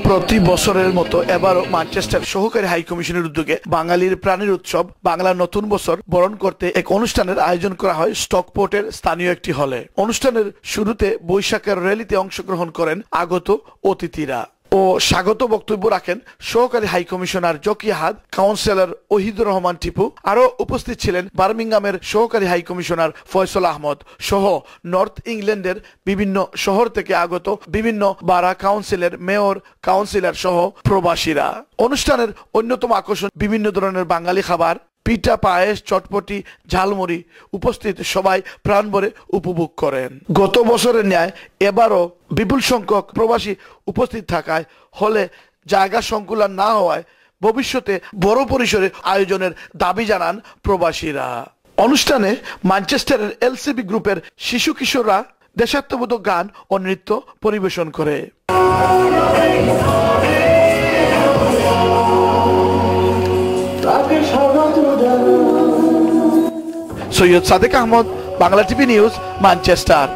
প্রতি বছরের মতো এবারও ম্যানচেস্টার সহকারী হাই কমিশনের উদ্যোগে বাঙালির প্রাণীর উৎসব বাংলা নতুন বছর বরণ করতে এক অনুষ্ঠানের আয়োজন করা হয় স্টকপোর্টের স্থানীয় একটি হলে। অনুষ্ঠানের শুরুতে বৈশাখের র্যালিতে অংশগ্রহণ করেন আগত অতিথিরা ও স্বাগত বক্তব্য রাখেন সহকারী হাই কমিশনার জকি আহাদ, কাউন্সিলর ওহিদুর রহমান টিপু। আরো উপস্থিত ছিলেন বার্মিংহামের সহকারী হাই কমিশনার ফয়সল আহমদ সহ নর্থ ইংল্যান্ডের বিভিন্ন শহর থেকে আগত বিভিন্ন বারা কাউন্সিলের মেয়র, কাউন্সিলর সহ প্রবাসীরা। অনুষ্ঠানের অন্যতম আকর্ষণ বিভিন্ন ধরনের বাঙালি খাবার, পিঠা, পায়েস, চটপটি, ঝালমুড়ি। উপস্থিত সবাই প্রাণ ভরে উপভোগ করেন। গত বছরের ন্যায় এবারও বিপুল সংখ্যক প্রবাসী উপস্থিত থাকায় হলে জায়গা সংকুলান না হওয়ায় ভবিষ্যতে বড় পরিসরে আয়োজনের দাবি জানান প্রবাসীরা। অনুষ্ঠানে ম্যানচেস্টারের এলসিবি গ্রুপের শিশু কিশোররা দেশাত্মবোধক গান ও নৃত্য পরিবেশন করে। Syed Sadek Ahmed, Bangla TV news, Manchester.